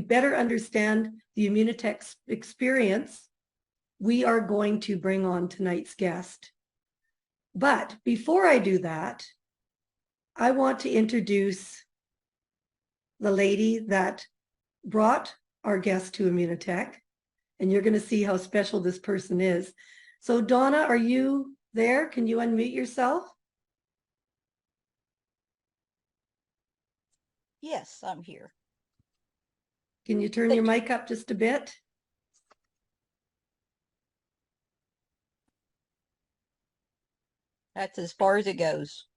better understand the Immunotec experience, we are going to bring on tonight's guest. But before I do that, I want to introduce the lady that brought our guest to Immunotec, and you're going to see how special this person is. So Donna, are you there? Can you unmute yourself? Yes, I'm here. Can you turn your mic up just a bit? That's as far as it goes.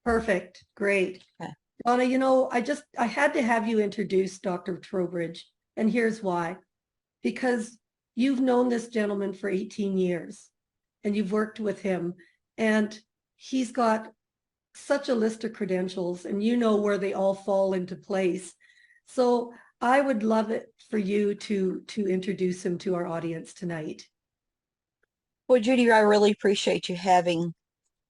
Perfect. Great. Okay. Donna, you know, I had to have you introduce Dr. Trowbridge, and here's why. Because you've known this gentleman for 18 years and you've worked with him, and he's got such a list of credentials, and you know where they all fall into place. So I would love it for you to introduce him to our audience tonight. Well, Judy, I really appreciate you having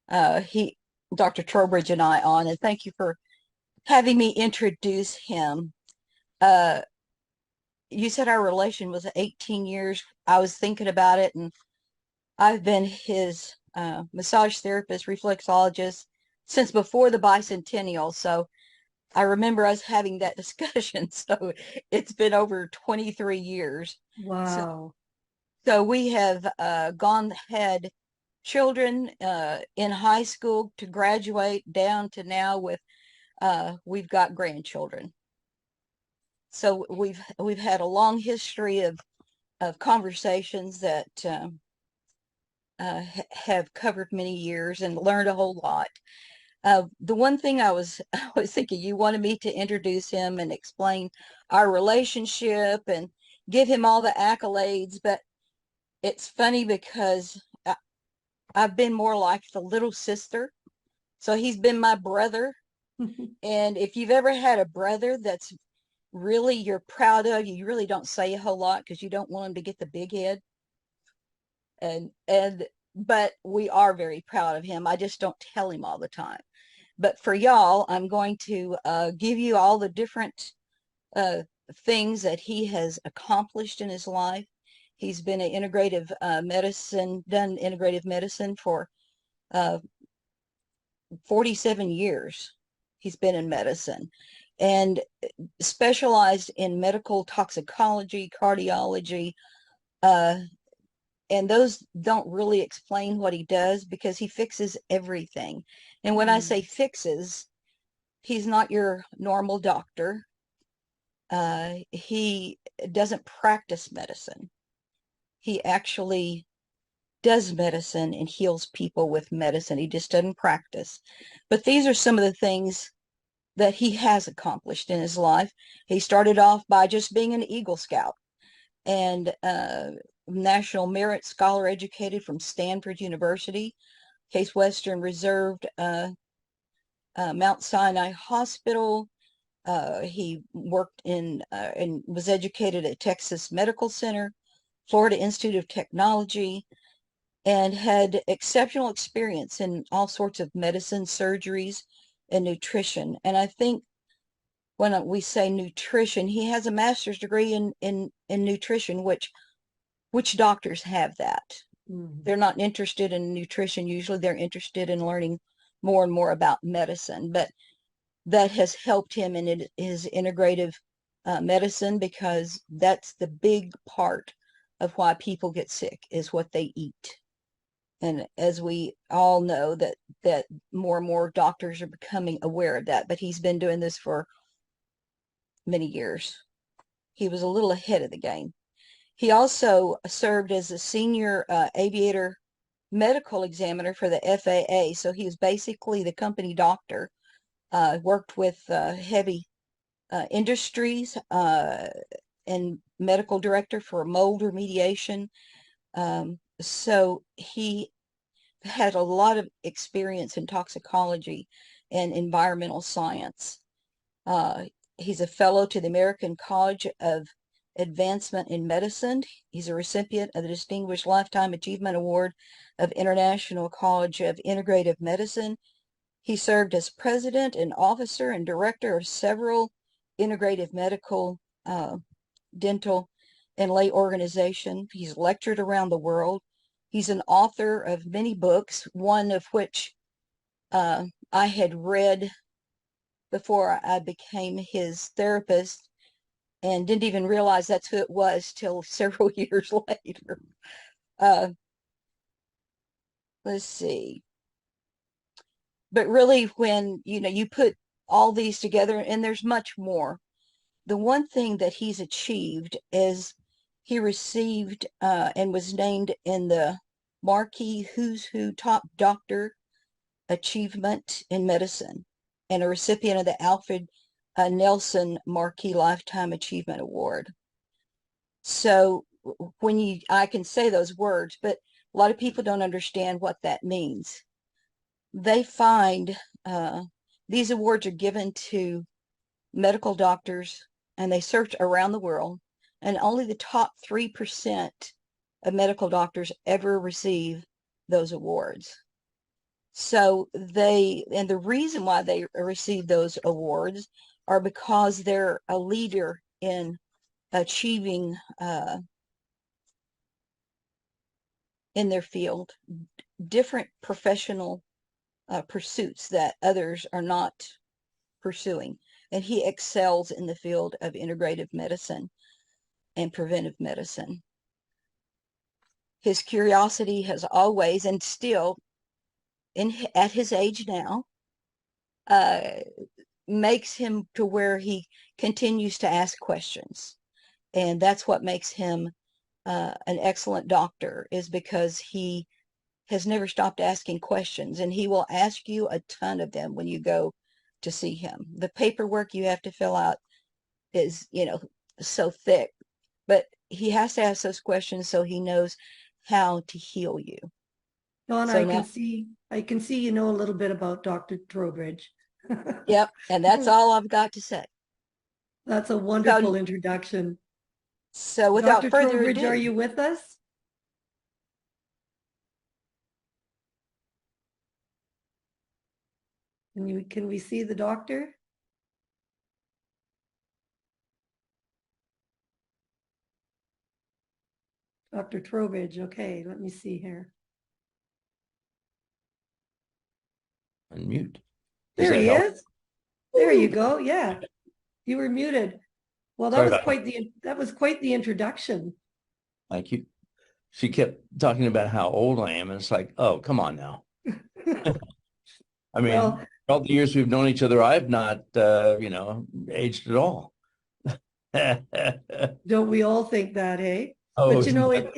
Dr. Trowbridge and I on, and thank you for having me introduce him. You said our relation was 18 years. I was thinking about it, and I've been his massage therapist, reflexologist since before the bicentennial. So I remember us having that discussion. So it's been over 23 years. Wow. So we have had children in high school to graduate down to now with we've got grandchildren. So we've had a long history of conversations that have covered many years and learned a whole lot. The one thing I was thinking, you wanted me to introduce him and explain our relationship and give him all the accolades, but it's funny because I've been more like the little sister. So he's been my brother. And if you've ever had a brother that's really you're proud of, you really don't say a whole lot because you don't want him to get the big head. But we are very proud of him. I just don't tell him all the time. But for y'all, I'm going to give you all the different things that he has accomplished in his life. He's been an integrative done integrative medicine for 47 years. He's been in medicine and specialized in medical toxicology, cardiology, and those don't really explain what he does because he fixes everything. And when I say fixes, he's not your normal doctor. He doesn't practice medicine. He actually does medicine and heals people with medicine. He just doesn't practice. But these are some of the things that he has accomplished in his life. He started off by just being an Eagle Scout and National Merit Scholar educated from Stanford University, Case Western Reserved Mount Sinai Hospital. He worked and was educated at Texas Medical Center, Florida Institute of Technology, and had exceptional experience in all sorts of medicine, surgeries, and nutrition. And I think when we say nutrition, he has a master's degree in nutrition, which doctors have that. They're not interested in nutrition. Usually they're interested in learning more and more about medicine, but that has helped him in his integrative medicine because that's the big part of why people get sick is what they eat. And as we all know that more and more doctors are becoming aware of that, but he's been doing this for many years. He was a little ahead of the game. He also served as a senior aviator medical examiner for the FAA. So he was basically the company doctor, worked with heavy industries and medical director for mold remediation. So he had a lot of experience in toxicology and environmental science. He's a fellow to the American College of Advancement in Medicine. He's a recipient of the Distinguished Lifetime Achievement Award of International College of Integrative Medicine. He served as president and officer and director of several integrative medical dental and lay organization. He's lectured around the world. He's an author of many books, one of which I had read before I became his therapist and didn't even realize that's who it was till several years later. Uh, let's see. But really, when you put all these together, and there's much more, the one thing that he's achieved is he received and was named in the marquee Who's Who Top Doctor Achievement in Medicine and a recipient of the Alfred Nelson Marquee Lifetime Achievement Award. So I can say those words, but a lot of people don't understand what that means. They find these awards are given to medical doctors, and they search around the world, and only the top 3% of medical doctors ever receive those awards. So and the reason why they receive those awards are because they're a leader in achieving in their field different professional pursuits that others are not pursuing. And he excels in the field of integrative medicine and preventive medicine. His curiosity has always, and still at his age now, makes him to where he continues to ask questions. And that's what makes him an excellent doctor, is because he has never stopped asking questions, and he will ask you a ton of them when you go to see him. The paperwork you have to fill out is, so thick, but he has to ask those questions so he knows how to heal you. Dawn, So I can see you know a little bit about Dr. Trowbridge. Yep, and that's all I've got to say. That's a wonderful introduction. So without Dr. further Trowbridge, ado, are you with us? Can we see the doctor? Dr. Trowbridge, okay, let me see here. Unmute. There he is. There you go. Yeah, you were muted. Well, that was quite the introduction. Thank you. She kept talking about how old I am, and it's like, oh, come on now. I mean, Well, all the years we've known each other, I've not, aged at all. don't we all think that, hey? Oh, But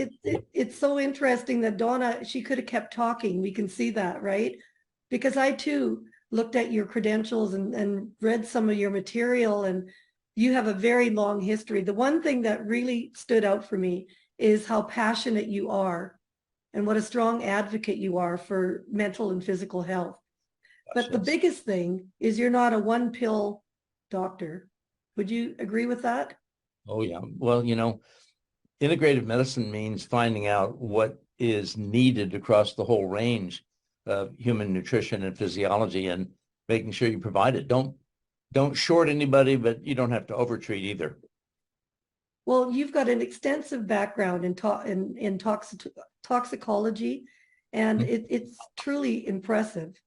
it's so interesting that Donna, she could have kept talking. We can see that, right? Because I too looked at your credentials and read some of your material, and you have a very long history. The one thing that really stood out for me is how passionate you are and what a strong advocate you are for mental and physical health. But the biggest thing is you're not a one pill doctor. Would you agree with that? Oh, yeah. Well, integrative medicine means finding out what is needed across the whole range of human nutrition and physiology and making sure you provide it. Don't short anybody, but you don't have to overtreat either. Well, you've got an extensive background in toxicology, and it's truly impressive.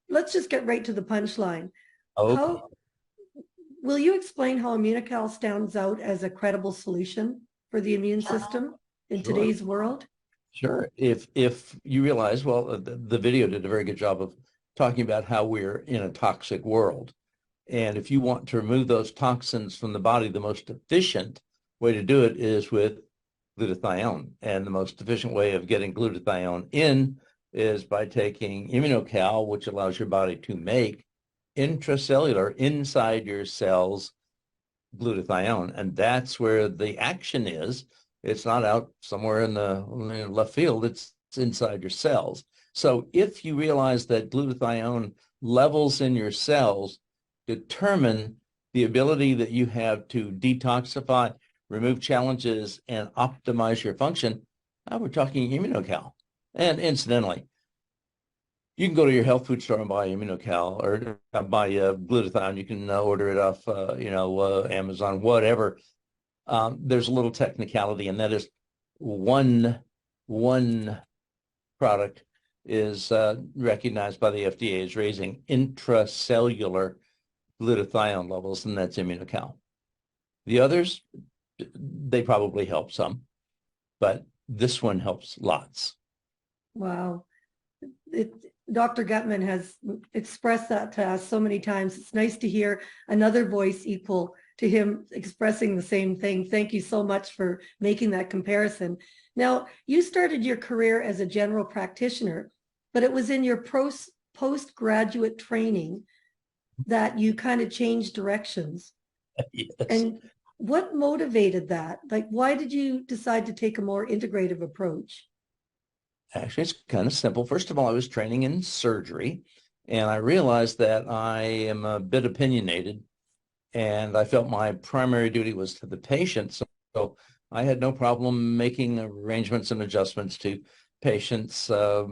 Let's just get right to the punchline. Okay. Will you explain how Immunocal stands out as a credible solution for the immune system in today's world? Sure. If you realize, well, the video did a very good job of talking about how we're in a toxic world. And if you want to remove those toxins from the body, the most efficient way to do it is with glutathione. And the most efficient way of getting glutathione in is by taking Immunocal, which allows your body to make intracellular, inside your cells, glutathione. And that's where the action is. It's not out somewhere in the left field. It's inside your cells. So if you realize that glutathione levels in your cells determine the ability that you have to detoxify, remove challenges, and optimize your function, we're talking Immunocal. And incidentally, You can go to your health food store and buy Immunocal or buy glutathione. You can order it off, Amazon, whatever. There's a little technicality, and that is one product is recognized by the FDA as raising intracellular glutathione levels, and that's Immunocal. The others, they probably help some, but this one helps lots. Wow. Dr. Gutman has expressed that to us so many times. It's nice to hear another voice equal to him expressing the same thing. Thank you so much for making that comparison. Now, you started your career as a general practitioner, but it was in your postgraduate training that you kind of changed directions. Yes. And what motivated that? Like, why did you decide to take a more integrative approach? Actually, it's kind of simple. First of all, I was training in surgery, and I realized that I am a bit opinionated, and I felt my primary duty was to the patient. So I had no problem making arrangements and adjustments to patients'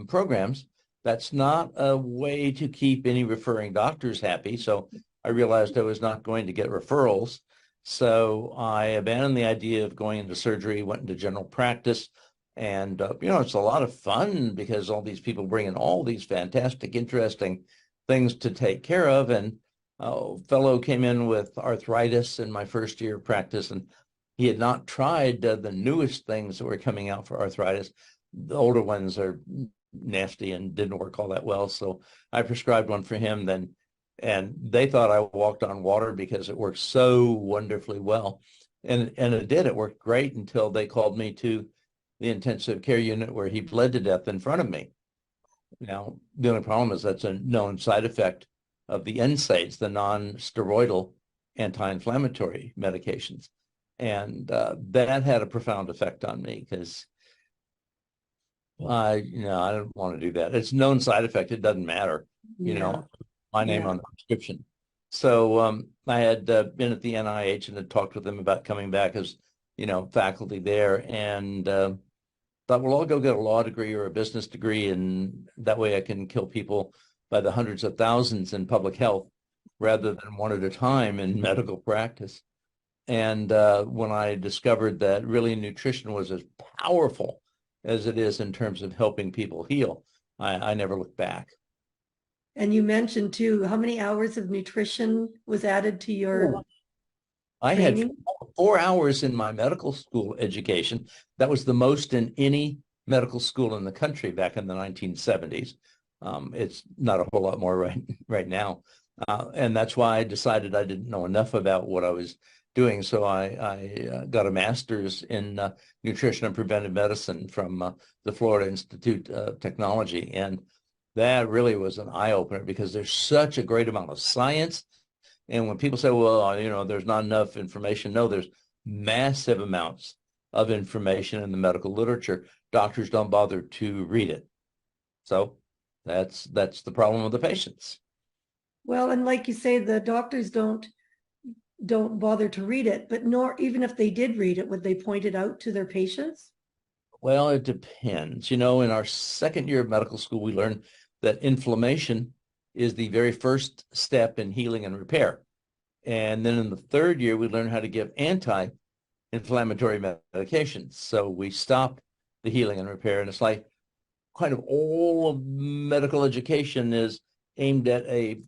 programs. That's not a way to keep any referring doctors happy. So I realized I was not going to get referrals. So I abandoned the idea of going into surgery, went into general practice. And, it's a lot of fun because all these people bring in all these fantastic, interesting things to take care of. And a fellow came in with arthritis in my first year of practice, and he had not tried the newest things that were coming out for arthritis. The older ones are nasty and didn't work all that well. So I prescribed one for him then, and they thought I walked on water because it worked so wonderfully well. And it did. It worked great until they called me to the intensive care unit where he bled to death in front of me. Now, the only problem is that's a known side effect of the NSAIDs, the non-steroidal anti-inflammatory medications. And that had a profound effect on me because I don't want to do that. It's known side effect. It doesn't matter, my name on the prescription. So I had been at the NIH and had talked with them about coming back as, faculty there, and thought, well, I'll go get a law degree or a business degree, and that way I can kill people by the hundreds of thousands in public health rather than one at a time in medical practice. And when I discovered that really nutrition was as powerful as it is in terms of helping people heal, I never looked back. And you mentioned too, how many hours of nutrition was added to your I training? had 4 hours in my medical school education. That was the most in any medical school in the country back in the 1970s. It's not a whole lot more right now. And that's why I decided I didn't know enough about what I was doing. So I got a master's in nutrition and preventive medicine from the Florida Institute of Technology. And that really was an eye-opener because there's such a great amount of science. And when people say, well, there's not enough information, no, there's massive amounts of information in the medical literature. Doctors don't bother to read it. So that's the problem with the patients. Well, and like you say, the doctors don't bother to read it, but nor even if they did read it, would they point it out to their patients? Well, it depends. In our second year of medical school, we learned that inflammation is the very first step in healing and repair. And then in the third year, we learn how to give anti-inflammatory medications. So we stop the healing and repair. And it's like kind of all of medical education is aimed at a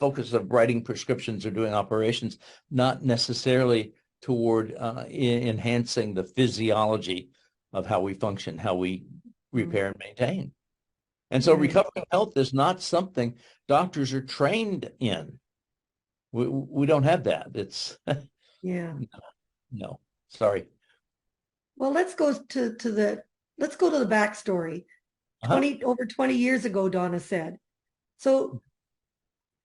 focus of writing prescriptions or doing operations, not necessarily toward enhancing the physiology of how we function, how we repair and maintain. And so recovering health is not something doctors are trained in. We don't have that. It's no, sorry. Well, let's go to the backstory. Over 20 years ago, Donna said. So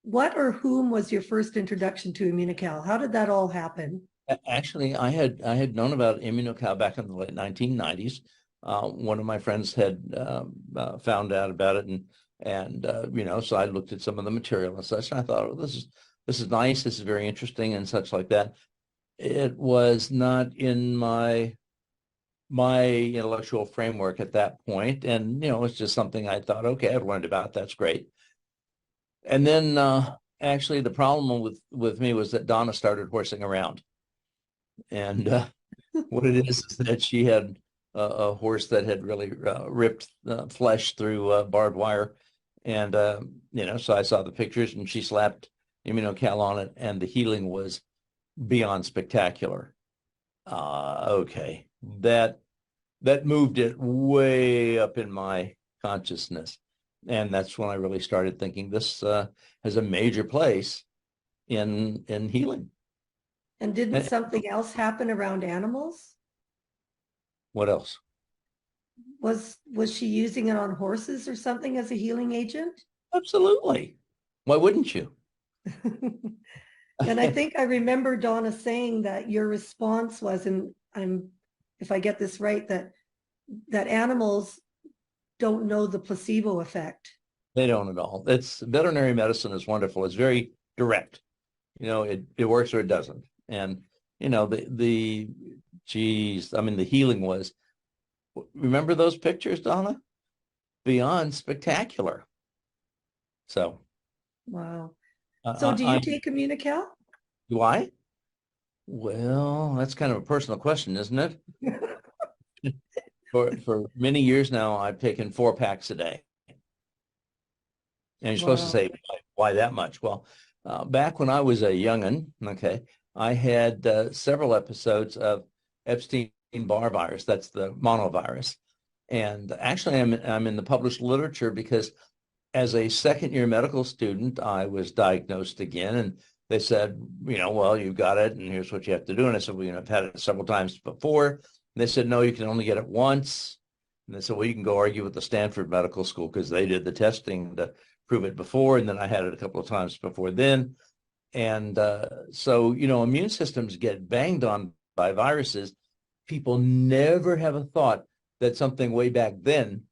what or whom was your first introduction to Immunocal? How did that all happen? Actually, I had known about Immunocal back in the late 1990s. One of my friends had found out about it, and so I looked at some of the material and such, and I thought, this is nice, this is very interesting, and such like that. It was not in my my intellectual framework at that point. And, it's just something I thought, okay, I've learned about. That's great. And then actually the problem with me was that Donna started horsing around. And what it is that she had a horse that had really ripped flesh through barbed wire. And, so I saw the pictures and she slapped Immunocal on it and the healing was beyond spectacular. Okay. That moved it way up in my consciousness. And that's when I really started thinking this has a major place in healing. And didn't something else happen around animals? What else? Was she using it on horses or something as a healing agent? Absolutely. Why wouldn't you? And I think I remember Donna saying that your response was, and if I get this right, that animals don't know the placebo effect. They don't at all. It's veterinary medicine is wonderful. It's very direct. It works or it doesn't. And the healing was, remember those pictures, Donna? Beyond spectacular. So wow. So do you take Immunocal? Do I? Well, that's kind of a personal question, isn't it? For many years now, I've taken 4 packs a day. And you're supposed to say, why that much? Well, back when I was a young'un, okay, I had several episodes of Epstein-Barr virus. That's the monovirus. And actually, I'm in the published literature because as a second-year medical student, I was diagnosed again, and they said, well, you've got it, and here's what you have to do. And I said, well, I've had it several times before. And they said, no, you can only get it once. And they said, well, you can go argue with the Stanford Medical School because they did the testing to prove it before. And then I had it a couple of times before then. And so, immune systems get banged on by viruses. People never have a thought that something way back then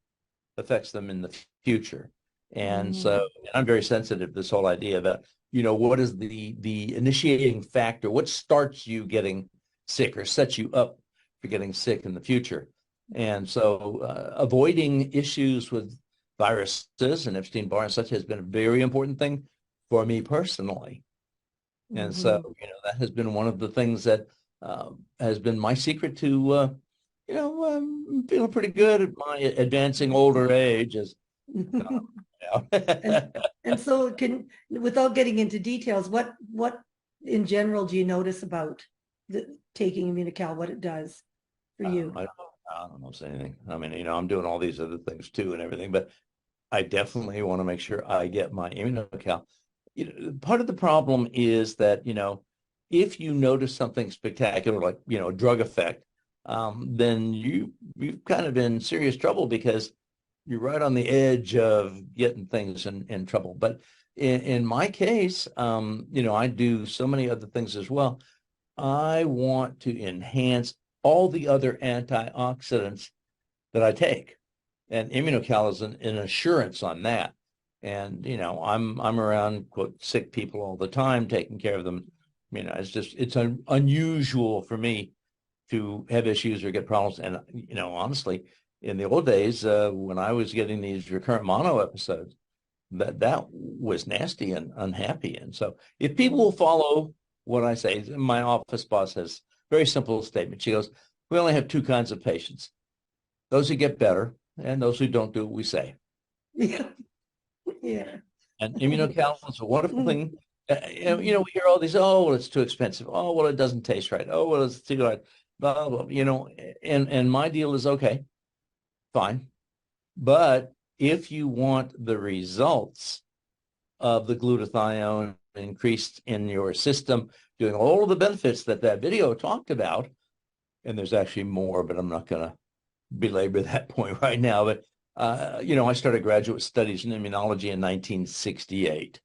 affects them in the future. And so I'm very sensitive to this whole idea about, what is the initiating factor? What starts you getting sick or sets you up for getting sick in the future? And so avoiding issues with viruses and Epstein-Barr and such has been a very important thing for me personally. And so, that has been one of the things that has been my secret to, I'm feeling pretty good at my advancing older age. And so without getting into details, what in general do you notice about taking Immunocal, what it does for you? I don't know anything. I mean, I'm doing all these other things too and everything, but I definitely want to make sure I get my Immunocal. Part of the problem is that, if you notice something spectacular, like, a drug effect, then you've kind of in serious trouble because you're right on the edge of getting things in trouble. But in my case, I do so many other things as well. I want to enhance all the other antioxidants that I take. And Immunocal is an assurance on that. And, I'm around, quote, sick people all the time, taking care of them. It's unusual for me to have issues or get problems. And, honestly, in the old days, when I was getting these recurrent mono episodes, that was nasty and unhappy. And so if people will follow what I say, my office boss has a very simple statement. She goes, we only have 2 kinds of patients, those who get better and those who don't do what we say. Yeah. Yeah. And Immunocal is a wonderful thing. We hear all these, oh, well, it's too expensive. Oh, well, it doesn't taste right. Oh, well, it's too good. Blah, blah, and my deal is, okay, fine. But if you want the results of the glutathione increased in your system, doing all of the benefits that video talked about, and there's actually more, but I'm not going to belabor that point right now. But, I started graduate studies in immunology in 1968.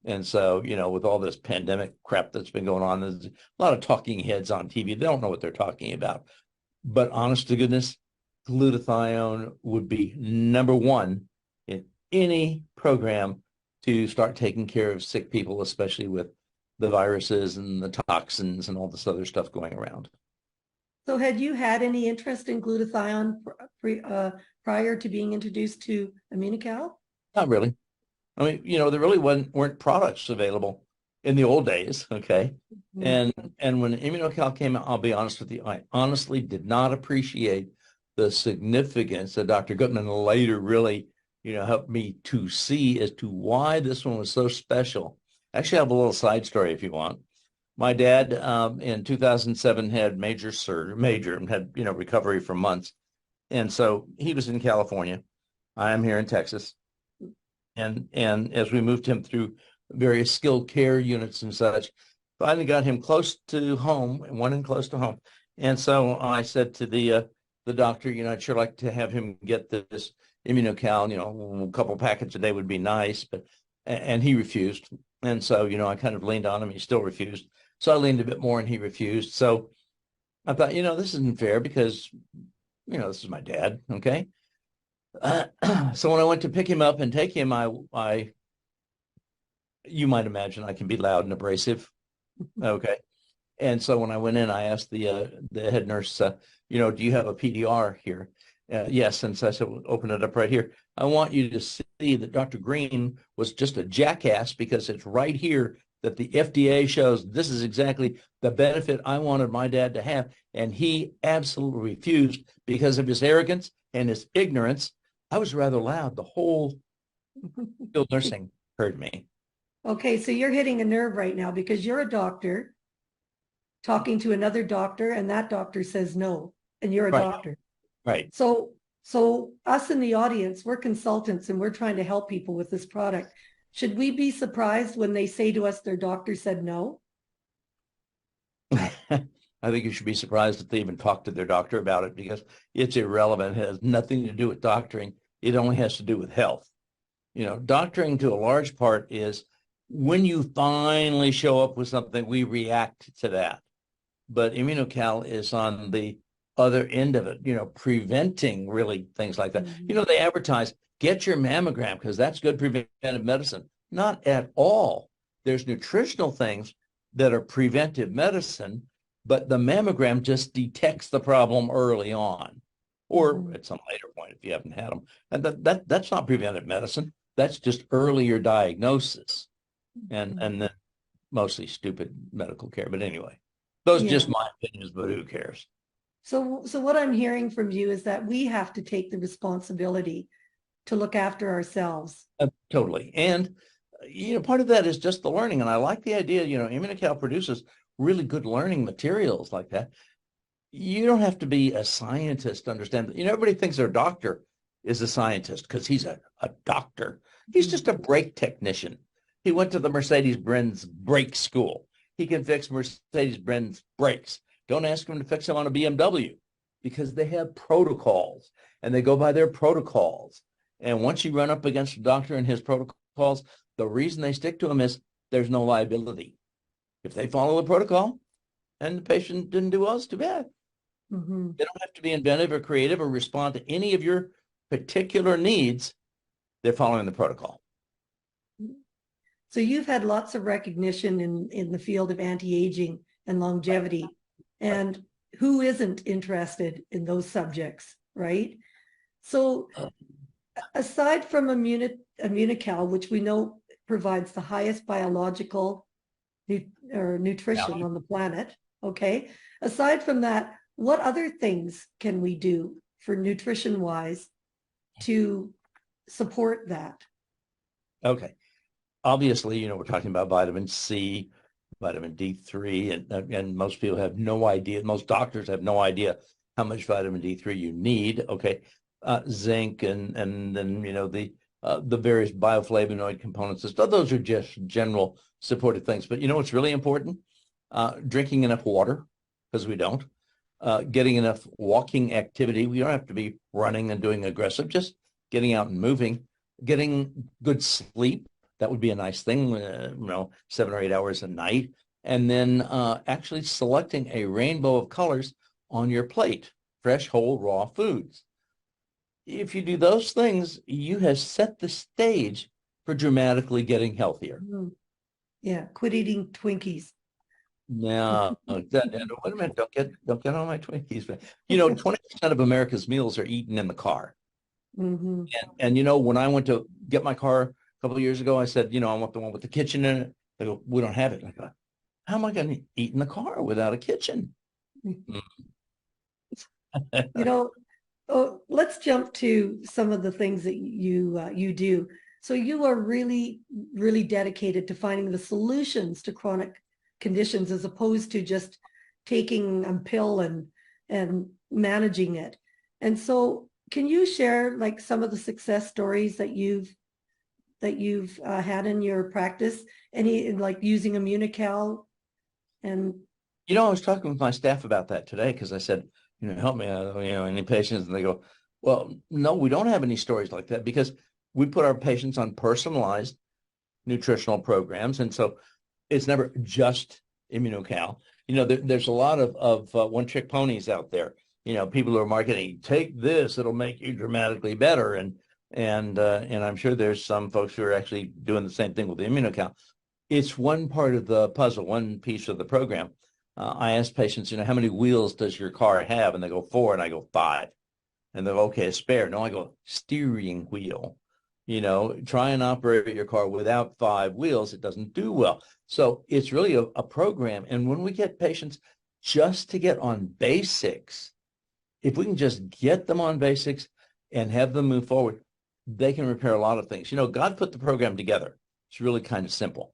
And so, with all this pandemic crap that's been going on, there's a lot of talking heads on TV. They don't know what they're talking about. But honest to goodness, glutathione would be number 1 in any program to start taking care of sick people, especially with the viruses and the toxins and all this other stuff going around. So had you had any interest in glutathione prior to being introduced to Immunocal? Not really. I mean, there really weren't products available in the old days, okay? Yeah. And when Immunocal came out, I'll be honest with you, I honestly did not appreciate the significance that Dr. Gutman later really, helped me to see as to why this one was so special. Actually, I have a little side story if you want. My dad in 2007 had major and had, recovery for months. And so he was in California. I am here in Texas. And as we moved him through various skilled care units and such, finally got him close to home and went in close to home. And so I said to the doctor, I'd sure like to have him get this Immunocal, a couple packets a day would be nice, and he refused. And so, I kind of leaned on him. He still refused. So I leaned a bit more and he refused. So I thought, this isn't fair because, this is my dad. Okay. So when I went to pick him up and take him, you might imagine I can be loud and abrasive. Okay. And so when I went in, I asked the head nurse, do you have a PDR here? Yes. And so I said, well, open it up right here. I want you to see that Dr. Green was just a jackass because it's right here that the FDA shows this is exactly the benefit I wanted my dad to have. And he absolutely refused because of his arrogance and his ignorance. I was rather loud. The whole skilled nursing heard me. Okay, so you're hitting a nerve right now because you're a doctor talking to another doctor and that doctor says no, and you're a Right. doctor. Right. So us in the audience, we're consultants and we're trying to help people with this product. Should we be surprised when they say to us their doctor said no? I think you should be surprised if they even talk to their doctor about it because it's irrelevant. It has nothing to do with doctoring. It only has to do with health. Doctoring to a large part is when you finally show up with something, we react to that. But Immunocal is on the other end of it, preventing really things like that. Mm-hmm. They advertise, get your mammogram because that's good preventive medicine. Not at all. There's nutritional things that are preventive medicine, but the mammogram just detects the problem early on or at some later point if you haven't had them. And that's not preventive medicine. That's just earlier diagnosis and then mostly stupid medical care. But anyway, those are just my opinions, but who cares? So what I'm hearing from you is that we have to take the responsibility to look after ourselves. Totally. And, part of that is just the learning. And I like the idea, Immunocal produces really good learning materials like that. You don't have to be a scientist to understand that. Everybody thinks their doctor is a scientist because he's a doctor. He's just a brake technician. He went to the Mercedes-Benz brake school. He can fix Mercedes-Benz brakes. Don't ask him to fix them on a BMW because they have protocols and they go by their protocols. And once you run up against a doctor and his protocols, the reason they stick to them is there's no liability. If they follow the protocol and the patient didn't do well, it's too bad. Mm-hmm. They don't have to be inventive or creative or respond to any of your particular needs. They're following the protocol. So you've had lots of recognition in the field of anti-aging and longevity. And who isn't interested in those subjects, right? So aside from Immunocal, which we know provides the highest biological nutrition on the planet, okay? Aside from that, what other things can we do for nutrition-wise to support that? Okay. Obviously, we're talking about vitamin C, vitamin D3, and most people have no idea. Most doctors have no idea how much vitamin D3 you need. Okay. Zinc and then, the various bioflavonoid components. Those are just general supportive things. But what's really important? Drinking enough water, because we don't. Getting enough walking activity. We don't have to be running and doing aggressive, just getting out and moving. Getting good sleep. That would be a nice thing, 7 or 8 hours a night. And then actually selecting a rainbow of colors on your plate, fresh, whole, raw foods. If you do those things, you have set the stage for dramatically getting healthier. Yeah, quit eating Twinkies. No, wait a minute. Don't get on my Twinkies. Man. You know, 20% of America's meals are eaten in the car. Hmm. And you know, when I went to get my car a couple of years ago, I said, you know, I want the one with the kitchen in it. They go, we don't have it. I go, how am I going to eat in the car without a kitchen? You know, oh, let's jump to some of the things that you do. So you are really, really dedicated to finding the solutions to chronic conditions as opposed to just taking a pill and managing it. And so can you share like some of the success stories that you've had in your practice? Any like using Immunocal and You know, I was talking with my staff about that today because I said, you know, help me out, you know, any patients? And they go, well, no, we don't have any stories like that because we put our patients on personalized nutritional programs. And so it's never just Immunocal. You know, there's a lot of one-trick ponies out there. You know, people who are marketing, take this, it'll make you dramatically better. And I'm sure there's some folks who are actually doing the same thing with the Immunocal. It's one part of the puzzle, one piece of the program. I ask patients, you know, how many wheels does your car have? And they go 4, and I go 5. And they're okay, a spare. No, I go steering wheel. You know, try and operate your car without 5 wheels. It doesn't do well. So it's really a program. And when we get patients just to get on basics, if we can just get them on basics and have them move forward, they can repair a lot of things. You know, God put the program together. It's really kind of simple.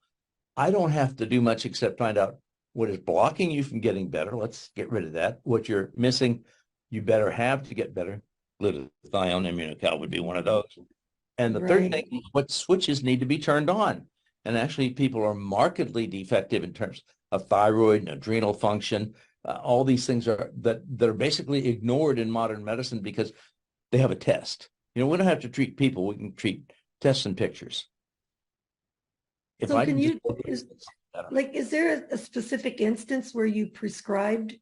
I don't have to do much except find out what is blocking you from getting better. Let's get rid of that. What you're missing, you better have to get better. Glutathione Immunocal would be one of those. And the third thing is what switches need to be turned on. And actually, people are markedly defective in terms of thyroid and adrenal function. All these things are that are basically ignored in modern medicine because they have a test. You know, we don't have to treat people. We can treat tests and pictures. If so I can can just you is there a specific instance where you prescribed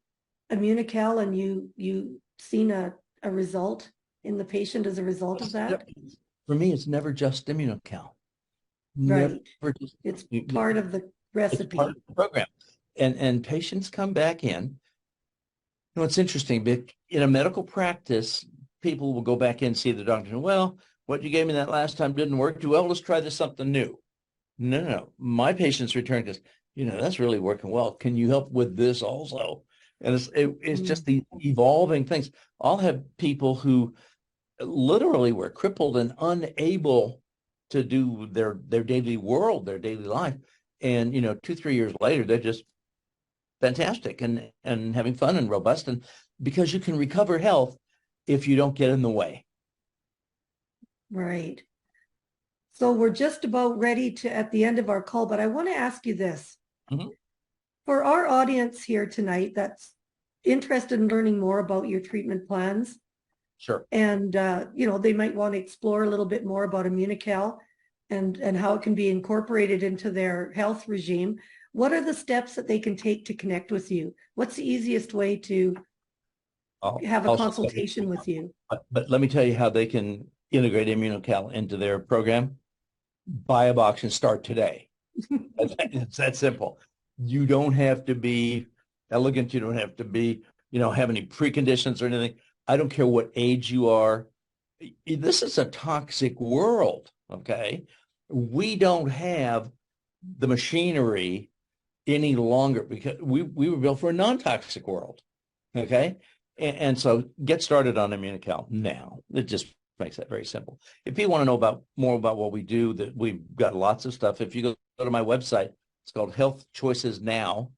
Immunocal and you seen a result in the patient as a result of that? For me, it's never just Immunocal. Right. Never just, It's part of the it's recipe. part of the program. And patients come back in. You know, it's interesting, but in a medical practice, people will go back in and see the doctor and, well, what you gave me that last time didn't work too well. Let's try this something new. No. My patients return because, you know, that's really working well. Can you help with this also? And it's just the evolving things. I'll have people who literally were crippled and unable to do their daily world, their daily life. And, you know, 2-3 years later, they're just fantastic and having fun and robust. And because you can recover health if you don't get in the way. Right. So we're just about ready to at the end of our call, but I want to ask you this. Mhm. For our audience here tonight that's interested in learning more about your treatment plans, Sure. and you know, they might want to explore a little bit more about Immunocal and how it can be incorporated into their health regime. What are the steps that they can take to connect with you? What's the easiest way to have a consultation with you? But let me tell you how they can integrate Immunocal into their program. Buy a box and start today. It's that simple. You don't have to be elegant. You don't have to be, you know, have any preconditions or anything. I don't care what age you are. This is a toxic world, okay? We don't have the machinery any longer because we were built for a non-toxic world, okay? And so get started on Immunocal now. It just makes that very simple. If you want to know more about what we do, that we've got lots of stuff. If you go to my website, it's called healthchoicesnow.com.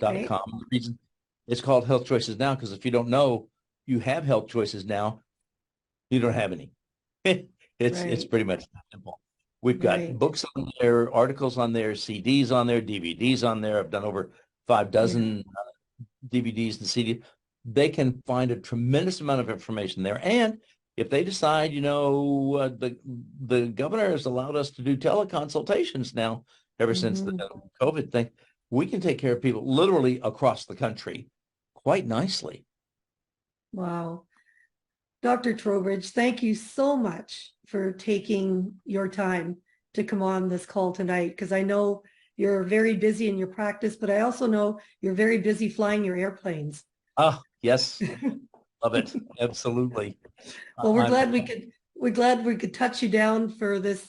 Okay. The reason it's called Health Choices Now, because if you don't know you have health choices now, you don't have any. It's pretty much simple. We've got books on there, articles on there, CDs on there, DVDs on there. I've done over 5 dozen DVDs and CDs. They can find a tremendous amount of information there. And if they decide, you know, the governor has allowed us to do teleconsultations now, ever since the COVID thing, we can take care of people literally across the country quite nicely. Wow. Dr. Trowbridge, thank you so much for taking your time to come on this call tonight, because I know you're very busy in your practice, but I also know you're very busy flying your airplanes. Oh, yes. Love it. Absolutely. Well, I'm we're glad we could touch you down for this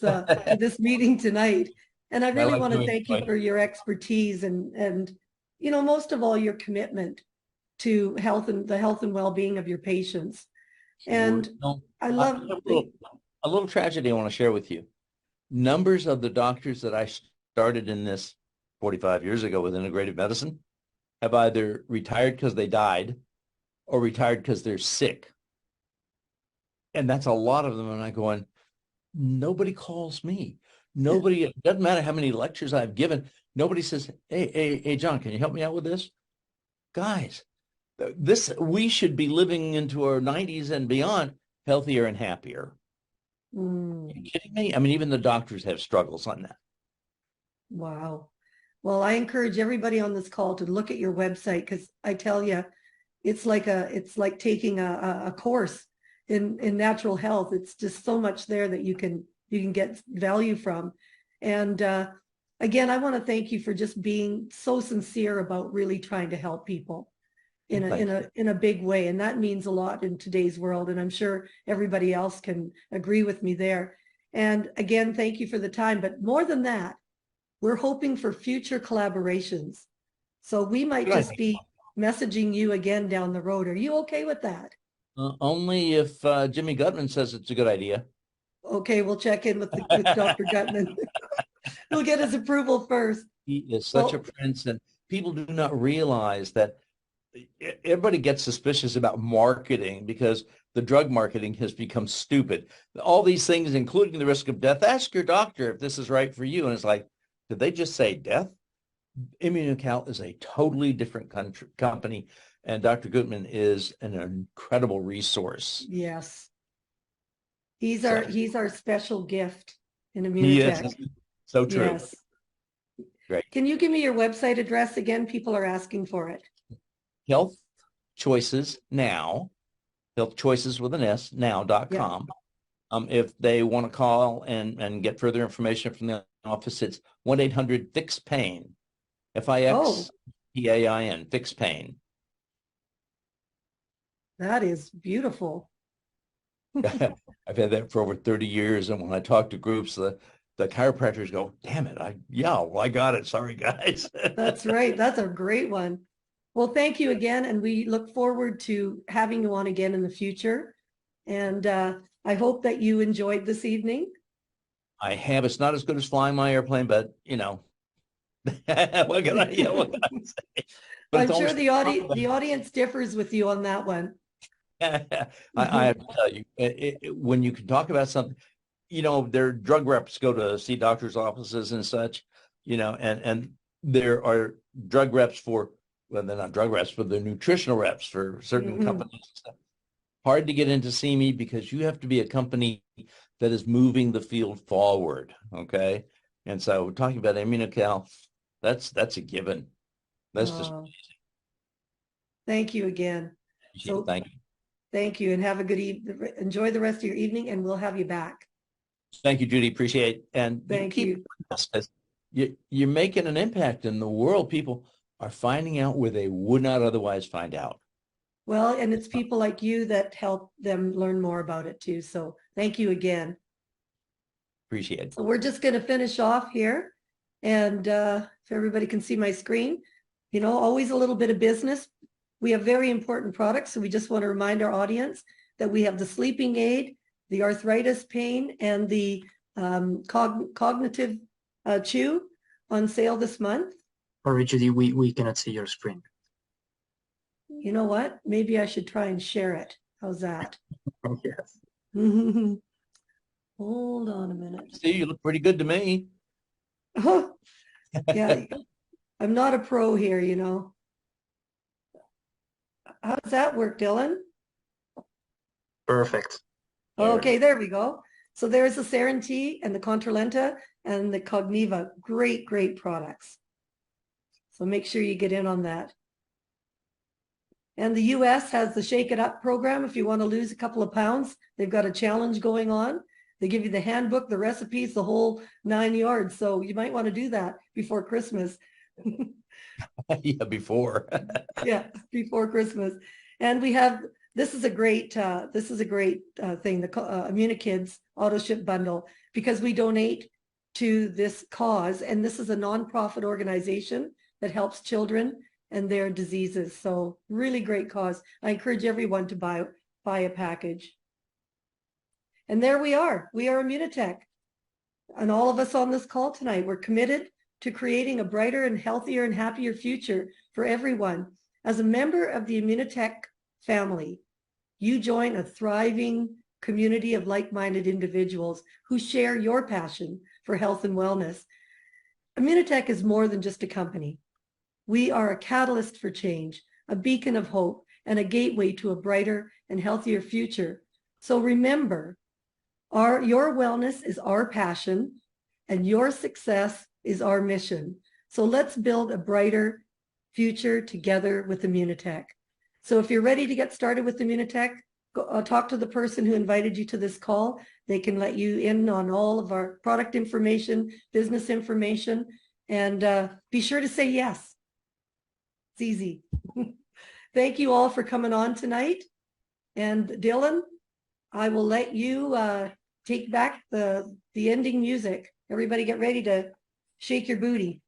meeting tonight. And I I really like want to doing thank you it. for your expertise and most of all your commitment to the health and well-being of your patients. And No, I I love have a little tragedy I want to share with you. Numbers of the doctors that I started in this 45 years ago with integrative medicine have either retired because they died or retired because they're sick. And that's a lot of them. And I go on, nobody calls me. Nobody, it doesn't matter how many lectures I've given. Nobody says, hey, John, can you help me out with this? Guys, we should be living into our 90s and beyond, healthier and happier. Are you kidding me? I mean, even the doctors have struggles on that. Wow. Well, I encourage everybody on this call to look at your website because I tell you, it's like taking a course in natural health. It's just so much there that you can get value from. And again, I want to thank you for just being so sincere about really trying to help people in a big way. And that means a lot in today's world. And I'm sure everybody else can agree with me there. And again, thank you for the time. But more than that, we're hoping for future collaborations. So we might just be messaging you again down the road. Are you okay with that? Only if Jimmy Gutman says it's a good idea. Okay, we'll check in with Dr. Gutman. We'll get his approval first. He is such a Well, prince, and people do not realize that everybody gets suspicious about marketing because the drug marketing has become stupid. All these things, including the risk of death, ask your doctor if this is right for you. And it's like, did they just say death? Immunocal is a totally different company, and Dr. Gutman is an incredible resource. yes. He's our special gift in He is Immunotec. so true. Yes. Great. Can you give me your website address again? People are asking for it. Health Choices Now, Health Choices with an S, now.com. If they want to call and get further information from the office, it's 1-800-FIX-PAIN, FIXPAIN, Fix Pain. That is beautiful. I've had that for over 30 years. And when I talk to groups, the chiropractors go, damn it. I got it. Sorry, guys. That's right. That's a great one. Well, thank you again. And we look forward to having you on again in the future. And I hope that you enjoyed this evening. I have. It's not as good as flying my airplane, but what can I say? But I'm sure the audience differs with you on that one. I have to tell you, when you can talk about something, their drug reps go to see doctors' offices and such, and there are drug reps well, they're not drug reps, but they're nutritional reps for certain companies and stuff. Hard to get in to see me because you have to be a company that is moving the field forward. Okay. And so we're talking about Immunocal. That's a given. That's just thank you again. So thank you. Thank you and have a good evening. Enjoy the rest of your evening and we'll have you back. Thank you, Judy. Appreciate it. And thank you. You're making an impact in the world. People are finding out where they would not otherwise find out. Well, and it's people like you that help them learn more about it too. So thank you again. Appreciate it. So we're just going to finish off here. And if everybody can see my screen, always a little bit of business. We have very important products. So we just want to remind our audience that we have the sleeping aid, the arthritis pain, and the cognitive chew on sale this month. Originally, we cannot see your screen. You know what? Maybe I should try and share it. How's that? Yes. Hold on a minute. See, you look pretty good to me. Oh, yeah. I'm not a pro here, How does that work, Dylan? Perfect. Okay, there we go. So there's the Serenity and the Contralenta and the Cogniva. Great, great products. So make sure you get in on that. And the US has the Shake It Up program. If you want to lose a couple of pounds, they've got a challenge going on. They give you the handbook, the recipes, the whole 9 yards. So you might want to do that before Christmas. Yeah, before. Yeah, before Christmas. And we have, this is a great thing, the Immunikids auto ship bundle, because we donate to this cause. And this is a nonprofit organization that helps children and their diseases. So really great cause. I encourage everyone to buy a package. And there we are Immunotec. And all of us on this call tonight, we're committed to creating a brighter and healthier and happier future for everyone. As a member of the Immunotec family, you join a thriving community of like-minded individuals who share your passion for health and wellness. Immunotec is more than just a company. We are a catalyst for change, a beacon of hope, and a gateway to a brighter and healthier future. So remember, your wellness is our passion, and your success is our mission. So let's build a brighter future together with Immunotec. So if you're ready to get started with Immunotec, go talk to the person who invited you to this call. They can let you in on all of our product information, business information, and be sure to say yes. It's easy. Thank you all for coming on tonight. And Dylan, I will let you take back the ending music. Everybody get ready to shake your booty.